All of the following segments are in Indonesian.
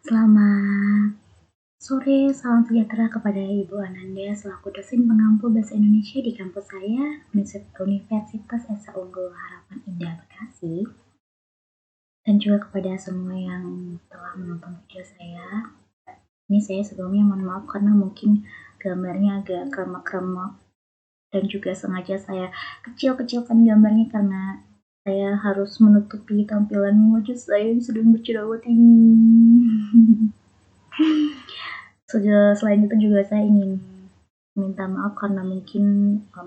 Selamat sore, salam sejahtera kepada Ibu Ananda selaku dosen pengampu bahasa Indonesia di kampus saya, Universitas Esa Unggul Harapan Indah Bekasi. Dan juga kepada semua yang telah menonton video saya. Ini saya sebelumnya mohon maaf karena mungkin gambarnya agak kremek-kremek dan juga sengaja saya kecil-kecilkan gambarnya karena saya harus menutupi tampilan wajah saya yang sedang berjerawat ini. Selain itu juga saya ingin minta maaf karena mungkin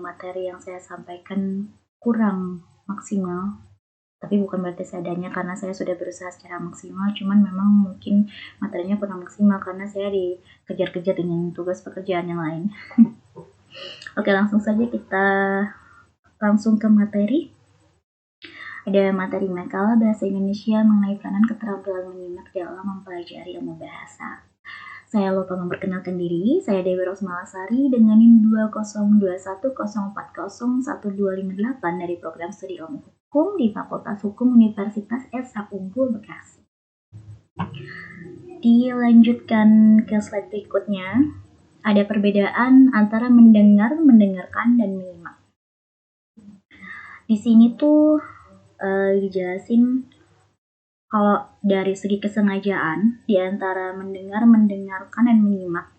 materi yang saya sampaikan kurang maksimal, tapi bukan berarti seadanya karena saya sudah berusaha secara maksimal, cuman memang mungkin materinya kurang maksimal karena saya dikejar-kejar dengan tugas pekerjaan yang lain. Oke, langsung saja kita langsung ke materi. Ada materi makalah bahasa Indonesia mengenai peranan keterampilan menyimak dalam mempelajari ilmu bahasa. Saya lupa memperkenalkan diri, saya Dewi Rosmalasari dengan NIM 202104012558 dari program studi ilmu hukum di Fakultas Hukum Universitas Esa Unggul Bekasi. Dilanjutkan ke slide berikutnya, ada perbedaan antara mendengar, mendengarkan, dan menyimak. Di sini tuh dijelasin kalau dari segi kesengajaan di antara mendengar, mendengarkan, dan menyimak.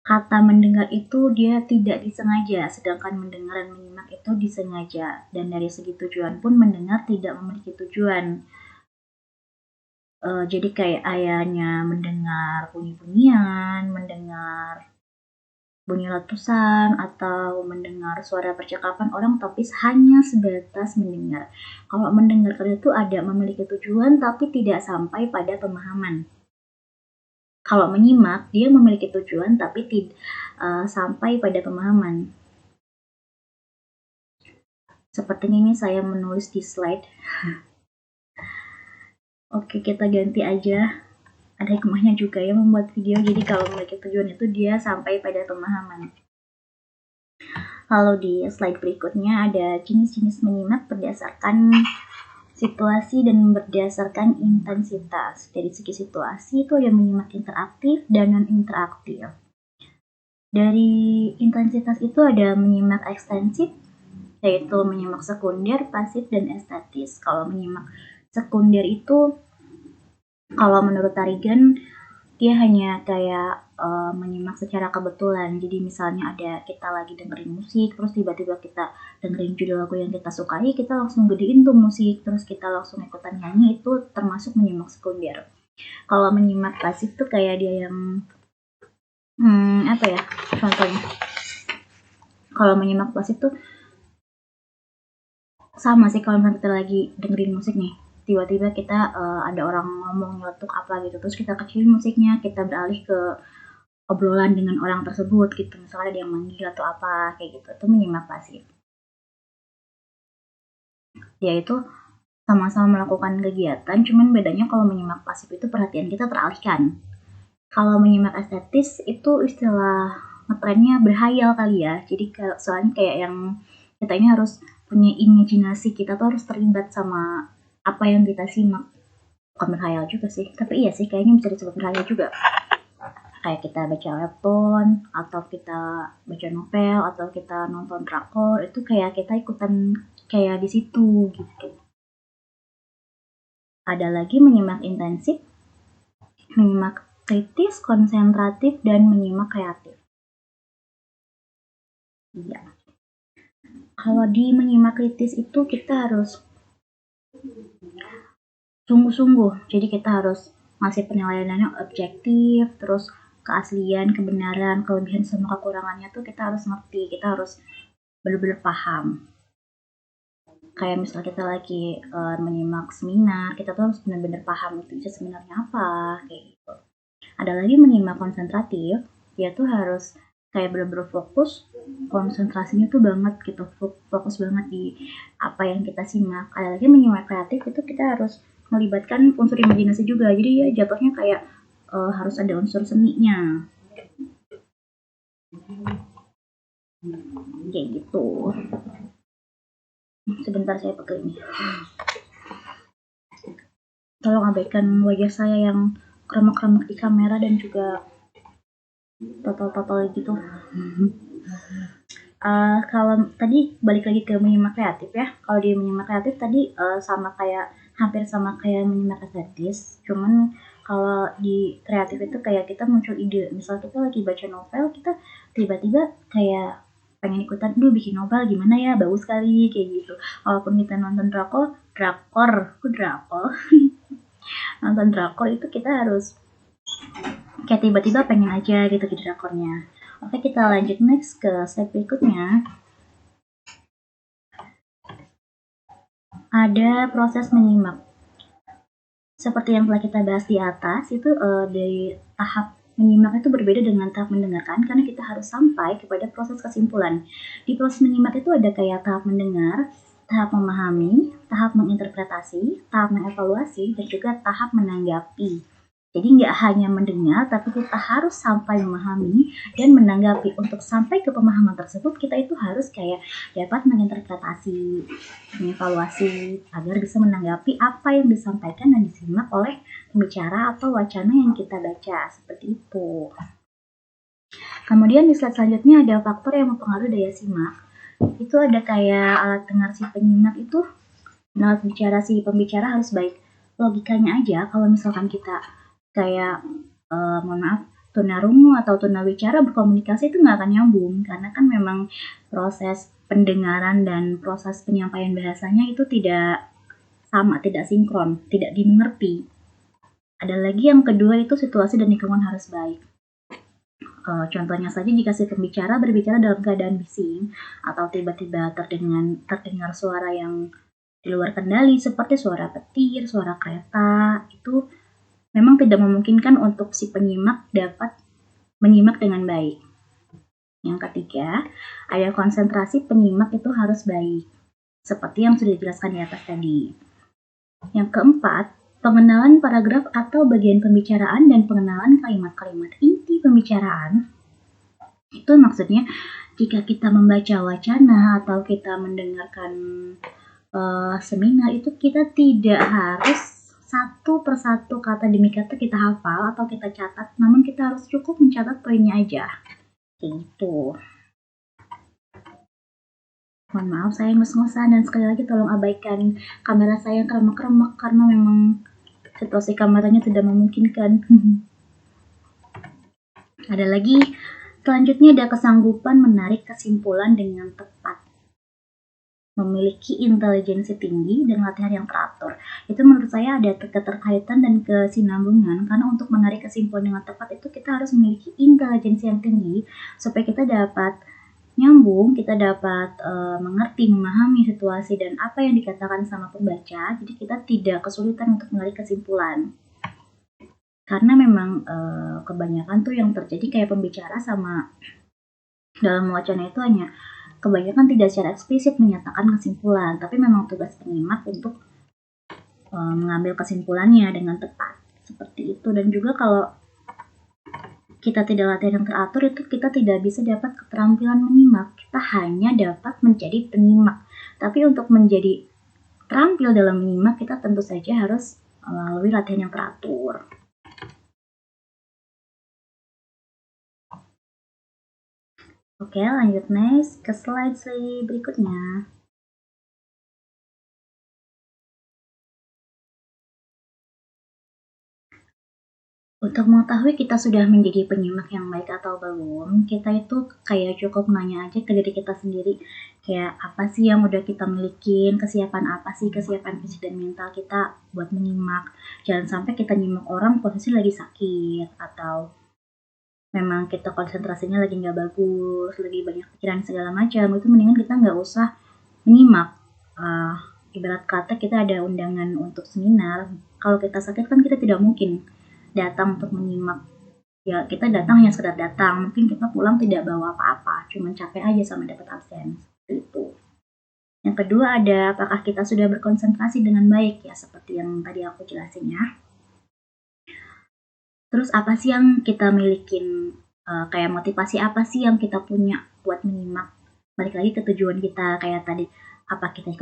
Kata mendengar itu dia tidak disengaja, sedangkan mendengar dan menyimak itu disengaja. Dan dari segi tujuan pun mendengar tidak memiliki tujuan. Jadi kayak ayahnya mendengar bunyi-bunyian, mendengar bunyi letusan, atau mendengar suara percakapan orang tapi hanya sebatas mendengar. Kalau mendengar itu ada memiliki tujuan tapi tidak sampai pada pemahaman. Kalau menyimak, dia memiliki tujuan tapi tidak sampai pada pemahaman. Sepertinya ini saya menulis di slide. Oke, kita ganti aja. Ada hikmahnya juga ya membuat video. Jadi kalau memiliki tujuan itu dia sampai pada pemahaman. Lalu di slide berikutnya ada jenis-jenis menyimak berdasarkan situasi dan berdasarkan intensitas. Dari segi situasi itu ada menyimak interaktif dan non-interaktif. Dari intensitas itu ada menyimak ekstensif, yaitu menyimak sekunder, pasif, dan estetis. Kalau menyimak sekunder itu, kalau menurut Tarigan, dia hanya kayak menyimak secara kebetulan. Jadi misalnya ada kita lagi dengerin musik, terus tiba-tiba kita dengerin judul lagu yang kita sukai, kita langsung gedein tuh musik, terus kita langsung ikutan nyanyi, itu termasuk menyimak sekunder. Kalau menyimak pasif tuh kayak dia yang apa ya contohnya? Kalau menyimak pasif tuh sama sih kalau misalnya kita lagi dengerin musik nih, tiba-tiba kita ada orang ngomong nyeletuk apa gitu, terus kita kecilin musiknya, kita beralih ke obrolan dengan orang tersebut gitu, misalnya ada yang manggil atau apa kayak gitu, itu menyimak pasif. Yaitu sama-sama melakukan kegiatan, cuman bedanya kalau menyimak pasif itu perhatian kita teralihkan. Kalau menyimak estetis itu istilah ngetrennya berhayal kali ya, jadi soalnya kayak yang kita ini harus punya imajinasi, kita tuh harus terlibat sama apa yang kita simak. Bukan berhayal juga sih, tapi iya sih kayaknya bisa disebut berhayal juga. Kayak kita baca webtoon, atau kita baca novel, atau kita nonton drakor, itu kayak kita ikutan kayak di situ gitu. Ada lagi menyimak intensif, menyimak kritis, konsentratif, dan menyimak kreatif. Iya. Kalau di menyimak kritis itu kita harus sungguh-sungguh. Jadi kita harus ngasih penilaian yang objektif, terus keaslian, kebenaran, kelebihan sama kekurangannya tuh kita harus ngerti, kita harus benar-benar paham. Kayak misalnya kita lagi menyimak seminar, kita tuh harus benar-benar paham itu sebenarnya apa, kayak gitu. Ada lagi menyimak konsentratif, dia tuh harus kayak benar-benar fokus, konsentrasinya tuh banget gitu, fokus banget di apa yang kita simak. Ada lagi menyimak kreatif, itu kita harus melibatkan unsur imajinasi juga, jadi ya jatuhnya kayak harus ada unsur seninya kayak gitu. Sebentar saya pakai ini, tolong abaikan wajah saya yang remek-remek di kamera dan juga totol-totol gitu. Kalau tadi balik lagi ke menyimak kreatif ya. Kalau di menyimak kreatif tadi hampir sama kayak menyimak estetis. Cuman kalau di kreatif itu kayak kita muncul ide. Misal kita lagi baca novel, kita tiba-tiba kayak pengen ikutan, bikin novel gimana ya, bagus sekali kayak gitu. Walaupun kita nonton drakor nonton drakor itu kita harus kayak tiba-tiba pengen aja gitu di drakornya. Oke, kita lanjut next ke slide berikutnya. Ada proses menyimak. Seperti yang telah kita bahas di atas, itu dari tahap menyimak itu berbeda dengan tahap mendengarkan karena kita harus sampai kepada proses kesimpulan. Di proses menyimak itu ada kayak tahap mendengar, tahap memahami, tahap menginterpretasi, tahap mengevaluasi, dan juga tahap menanggapi. Jadi nggak hanya mendengar, tapi kita harus sampai memahami dan menanggapi. Untuk sampai ke pemahaman tersebut, kita itu harus kayak dapat menginterpretasi, mengevaluasi, agar bisa menanggapi apa yang disampaikan dan disimak oleh pembicara atau wacana yang kita baca. Seperti itu. Kemudian di slide selanjutnya ada faktor yang mempengaruhi daya simak. Itu ada kayak alat dengar si penyimak itu, alat bicara si pembicara harus baik. Logikanya aja, kalau misalkan kita kayak tunarungu atau tunawicara berkomunikasi itu nggak akan nyambung karena kan memang proses pendengaran dan proses penyampaian bahasanya itu tidak sama, tidak sinkron, tidak dimengerti. Ada lagi yang kedua itu situasi dan lingkungan harus baik. Contohnya saja jika si pembicara berbicara dalam keadaan bising atau tiba-tiba terdengar suara yang di luar kendali seperti suara petir, suara kereta, itu memang tidak memungkinkan untuk si penyimak dapat menyimak dengan baik. Yang ketiga, ada konsentrasi penyimak itu harus baik, seperti yang sudah dijelaskan di atas tadi. Yang keempat, pengenalan paragraf atau bagian pembicaraan dan pengenalan kalimat-kalimat inti pembicaraan. Itu maksudnya jika kita membaca wacana atau kita mendengarkan seminar itu kita tidak harus satu persatu kata demi kata kita hafal atau kita catat, namun kita harus cukup mencatat poinnya aja. Gitu. Mohon maaf saya ngos-ngosan dan sekali lagi tolong abaikan kamera saya yang keremek-keremek karena memang situasi kameranya tidak memungkinkan. Ada lagi, selanjutnya ada kesanggupan menarik kesimpulan dengan tepat. Memiliki intelijensi tinggi dan latihan yang teratur. Itu menurut saya ada keterkaitan dan kesinambungan karena untuk menarik kesimpulan dengan tepat itu kita harus memiliki intelijensi yang tinggi supaya kita dapat nyambung, kita dapat mengerti, memahami situasi dan apa yang dikatakan sama pembaca. Jadi kita tidak kesulitan untuk menarik kesimpulan. Karena memang kebanyakan tuh yang terjadi kayak pembicara sama dalam wacana itu hanya kebanyakan tidak secara eksplisit menyatakan kesimpulan, tapi memang tugas penyimak untuk mengambil kesimpulannya dengan tepat. Seperti itu. Dan juga kalau kita tidak latihan yang teratur, itu kita tidak bisa dapat keterampilan menyimak. Kita hanya dapat menjadi penyimak. Tapi untuk menjadi terampil dalam menyimak, kita tentu saja harus melalui latihan yang teratur. Oke, lanjut next ke slide berikutnya. Untuk mengetahui kita sudah menjadi penyimak yang baik atau belum, kita itu kayak cukup nanya aja ke diri kita sendiri. Kayak apa sih yang udah kita milikin, kesiapan apa sih, kesiapan fisik dan mental kita buat menyimak. Jangan sampai kita nyimak orang posisi lagi sakit, atau memang kita konsentrasinya lagi nggak bagus, lagi banyak pikiran segala macam. Itu mendingan kita nggak usah menyimak. Ibarat kata kita ada undangan untuk seminar, kalau kita sakit kan kita tidak mungkin datang untuk menyimak. Ya kita datang hanya sekedar datang, mungkin kita pulang tidak bawa apa-apa, cuma capek aja sama dapat absen. Itu. Yang kedua ada apakah kita sudah berkonsentrasi dengan baik, ya seperti yang tadi aku jelasin ya. Terus apa sih yang kita milikin, kayak motivasi apa sih yang kita punya buat menyimak. Balik lagi ke tujuan kita kayak tadi, apa kita ikut